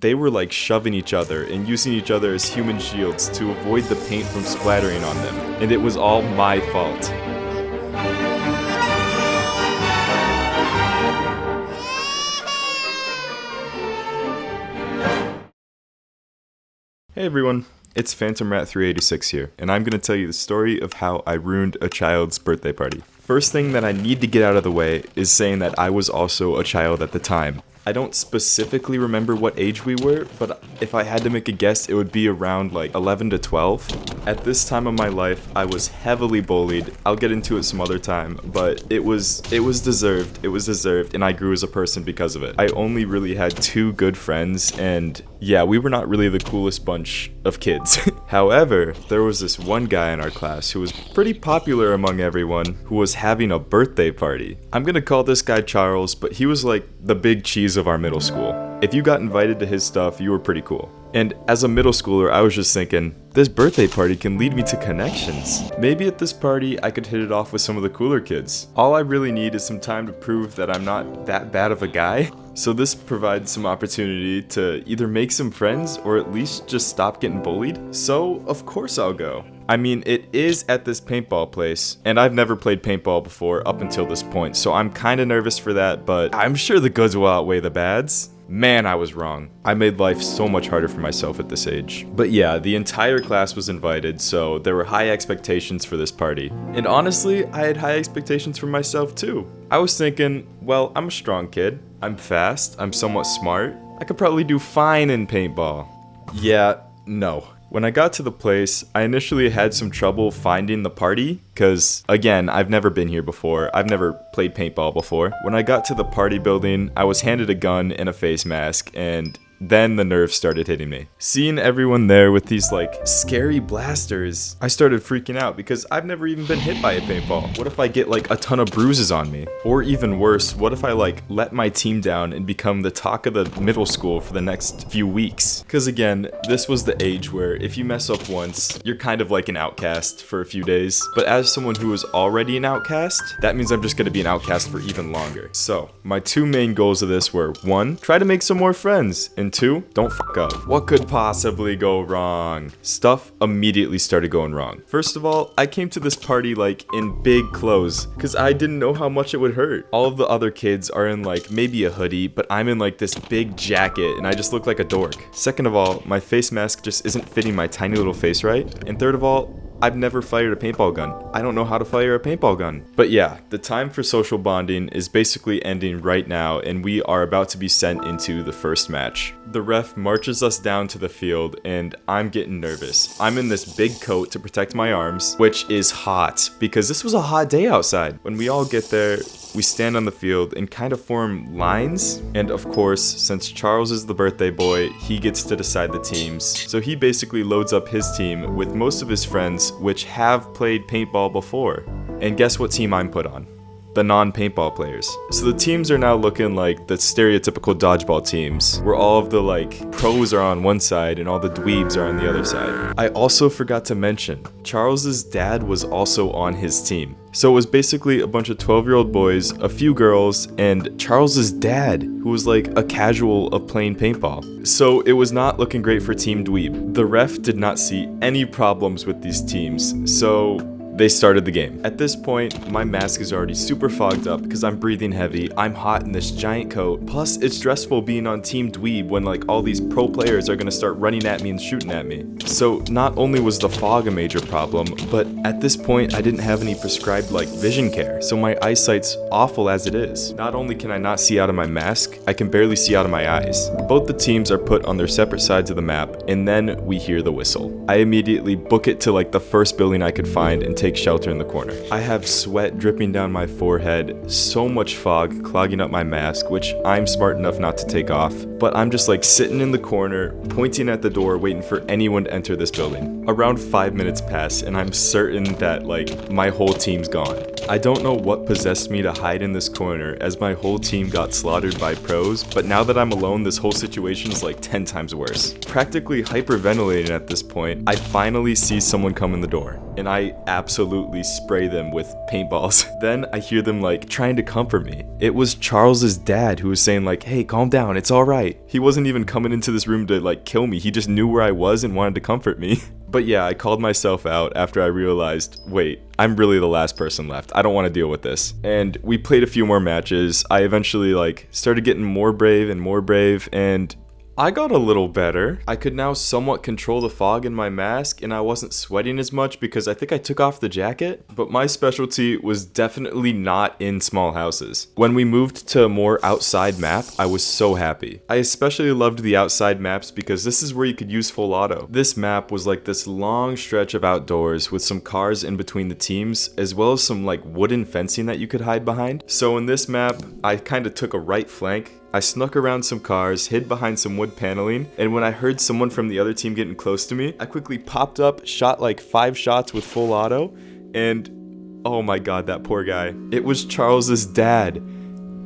they were like shoving each other and using each other as human shields to avoid the paint from splattering on them. And it was all my fault. Hey everyone, it's Phantom Rat 386 here, and I'm going to tell you the story of how I ruined a child's birthday party. First thing that I need to get out of the way is saying that I was also a child at the time. I don't specifically remember what age we were, but if I had to make a guess, it would be around like 11 to 12. At this time of my life, I was heavily bullied. I'll get into it some other time, but it was deserved. It was deserved, and I grew as a person because of it. I only really had 2 good friends, and yeah, we were not really the coolest bunch of kids. However, there was this one guy in our class who was pretty popular among everyone who was having a birthday party. I'm gonna call this guy Charles, but he was like the big cheese of our middle school. If you got invited to his stuff, you were pretty cool. And as a middle schooler, I was just thinking, this birthday party can lead me to connections. Maybe at this party, I could hit it off with some of the cooler kids. All I really need is some time to prove that I'm not that bad of a guy. So this provides some opportunity to either make some friends or at least just stop getting bullied. So of course I'll go. I mean, it is at this paintball place, and I've never played paintball before up until this point, so I'm kinda nervous for that, but I'm sure the goods will outweigh the bads. Man, I was wrong. I made life so much harder for myself at this age. But yeah, the entire class was invited, so there were high expectations for this party. And honestly, I had high expectations for myself too. I was thinking, well, I'm a strong kid. I'm fast. I'm somewhat smart. I could probably do fine in paintball. Yeah, no. When I got to the place, I initially had some trouble finding the party, because, again, I've never been here before. I've never played paintball before. When I got to the party building, I was handed a gun and a face mask, and then the nerves started hitting me. Seeing everyone there with these like scary blasters, I started freaking out because I've never even been hit by a paintball. What if I get like a ton of bruises on me? Or even worse, what if I like let my team down and become the talk of the middle school for the next few weeks? Because again, this was the age where if you mess up once, you're kind of like an outcast for a few days. But as someone who is already an outcast, that means I'm just gonna be an outcast for even longer. So my 2 main goals of this were 1, try to make some more friends, and 2, don't fuck up. What could possibly go wrong? Stuff immediately started going wrong. First of all, I came to this party like in big clothes because I didn't know how much it would hurt. All of the other kids are in like maybe a hoodie, but I'm in like this big jacket and I just look like a dork. Second of all, my face mask just isn't fitting my tiny little face right. And third of all, I've never fired a paintball gun. I don't know how to fire a paintball gun. But yeah, the time for social bonding is basically ending right now, and we are about to be sent into the first match. The ref marches us down to the field, and I'm getting nervous. I'm in this big coat to protect my arms, which is hot, because this was a hot day outside. When we all get there, we stand on the field and kind of form lines. And of course, since Charles is the birthday boy, he gets to decide the teams. So he basically loads up his team with most of his friends which have played paintball before. And guess what team I'm put on? The non-paintball players. So the teams are now looking like the stereotypical dodgeball teams, where all of the like pros are on one side and all the dweebs are on the other side. I also forgot to mention, Charles's dad was also on his team. So it was basically a bunch of 12-year-old boys, a few girls, and Charles's dad, who was like a casual of playing paintball. So it was not looking great for Team Dweeb. The ref did not see any problems with these teams, so they started the game. At this point, my mask is already super fogged up because I'm breathing heavy, I'm hot in this giant coat, plus it's stressful being on Team Dweeb when like all these pro players are gonna start running at me and shooting at me. So not only was the fog a major problem, but at this point I didn't have any prescribed like vision care, so my eyesight's awful as it is. Not only can I not see out of my mask, I can barely see out of my eyes. Both the teams are put on their separate sides of the map, and then we hear the whistle. I immediately book it to like the first building I could find and take shelter in the corner. I have sweat dripping down my forehead, so much fog clogging up my mask, which I'm smart enough not to take off, but I'm just like sitting in the corner, pointing at the door, waiting for anyone to enter this building. Around 5 minutes pass, and I'm certain that like my whole team's gone. I don't know what possessed me to hide in this corner as my whole team got slaughtered by pros, but now that I'm alone, this whole situation is like 10 times worse. Practically hyperventilating at this point, I finally see someone come in the door, and I absolutely spray them with paintballs. Then I hear them like trying to comfort me. It was Charles's dad who was saying like, "Hey, calm down, it's all right." He wasn't even coming into this room to like kill me. He just knew where I was and wanted to comfort me. But yeah, I called myself out after I realized, wait, I'm really the last person left. I don't want to deal with this. And we played a few more matches. I eventually like started getting more brave, and I got a little better. I could now somewhat control the fog in my mask, and I wasn't sweating as much because I think I took off the jacket. But my specialty was definitely not in small houses. When we moved to a more outside map, I was so happy. I especially loved the outside maps because this is where you could use full auto. This map was like this long stretch of outdoors with some cars in between the teams, as well as some like wooden fencing that you could hide behind. So in this map, I kind of took a right flank. I snuck around some cars, hid behind some wood paneling, and when I heard someone from the other team getting close to me, I quickly popped up, shot like 5 shots with full auto, and oh my god, that poor guy. It was Charles's dad.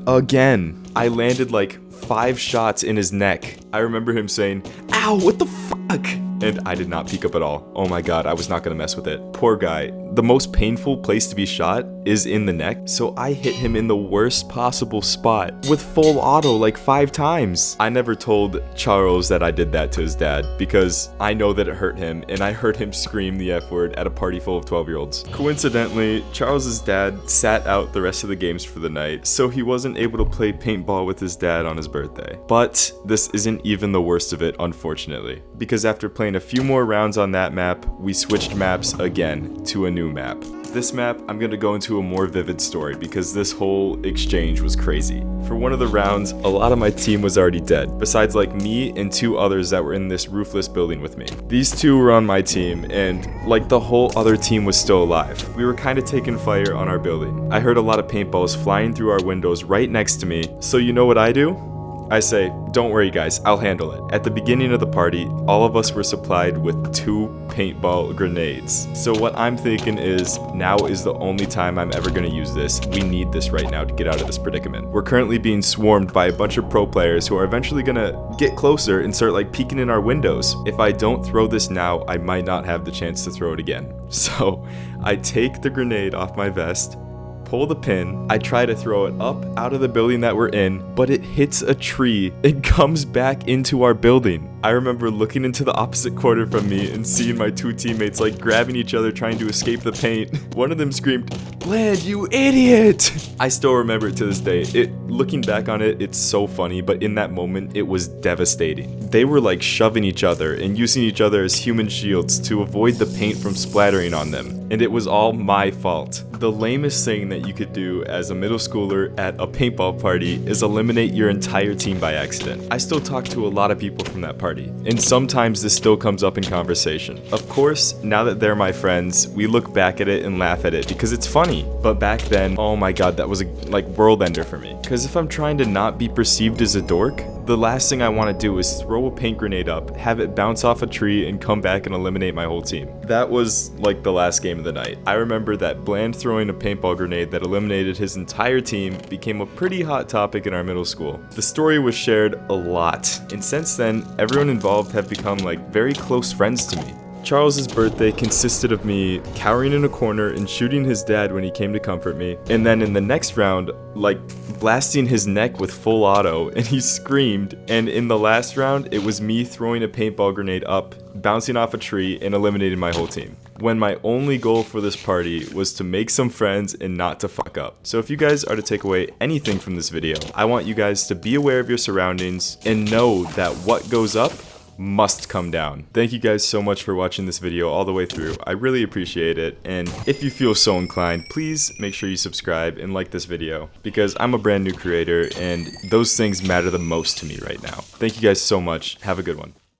Again. I landed like 5 shots in his neck. I remember him saying, "Ow, what the fuck?" And I did not peek up at all. Oh my god, I was not gonna mess with it. Poor guy. The most painful place to be shot is in the neck, so I hit him in the worst possible spot with full auto like 5 times. I never told Charles that I did that to his dad because I know that it hurt him, and I heard him scream the F word at a party full of 12-year-olds. Coincidentally, Charles's dad sat out the rest of the games for the night, so he wasn't able to play paintball with his dad on his birthday. But this isn't even the worst of it, unfortunately, because after playing a few more rounds on that map, we switched maps again to a new map. This map, I'm gonna go into a more vivid story because this whole exchange was crazy. For one of the rounds, a lot of my team was already dead, besides like me and 2 others that were in this roofless building with me. These 2 were on my team, and like the whole other team was still alive. We were kind of taking fire on our building. I heard a lot of paintballs flying through our windows right next to me, so you know what I do? I say, "Don't worry guys, I'll handle it." At the beginning of the party, all of us were supplied with 2 paintball grenades. So what I'm thinking is, now is the only time I'm ever gonna use this. We need this right now to get out of this predicament. We're currently being swarmed by a bunch of pro players who are eventually gonna get closer and start like peeking in our windows. If I don't throw this now, I might not have the chance to throw it again. So I take the grenade off my vest, pull the pin, I try to throw it up out of the building that we're in, but it hits a tree. It comes back into our building. I remember looking into the opposite corner from me and seeing my 2 teammates like grabbing each other trying to escape the paint. One of them screamed, "Bland, you idiot!" I still remember it to this day. Looking back on it, it's so funny, but in that moment, it was devastating. They were like shoving each other and using each other as human shields to avoid the paint from splattering on them. And it was all my fault. The lamest thing that you could do as a middle schooler at a paintball party is eliminate your entire team by accident. I still talk to a lot of people from that party, and sometimes this still comes up in conversation. Of course, now that they're my friends, we look back at it and laugh at it because it's funny. But back then, oh my god, that was a like world ender for me. Because if I'm trying to not be perceived as a dork, the last thing I want to do is throw a paint grenade up, have it bounce off a tree, and come back and eliminate my whole team. That was like the last game of the night. I remember that Bland throwing a paintball grenade that eliminated his entire team became a pretty hot topic in our middle school. The story was shared a lot, and since then, everyone involved have become like very close friends to me. Charles's birthday consisted of me cowering in a corner and shooting his dad when he came to comfort me, and then in the next round, like blasting his neck with full auto, and he screamed, and in the last round, it was me throwing a paintball grenade up, bouncing off a tree, and eliminating my whole team. When my only goal for this party was to make some friends and not to fuck up. So if you guys are to take away anything from this video, I want you guys to be aware of your surroundings and know that what goes up must come down. Thank you guys so much for watching this video all the way through. I really appreciate it, and if you feel so inclined, please make sure you subscribe and like this video because I'm a brand new creator and those things matter the most to me right now. Thank you guys so much. Have a good one.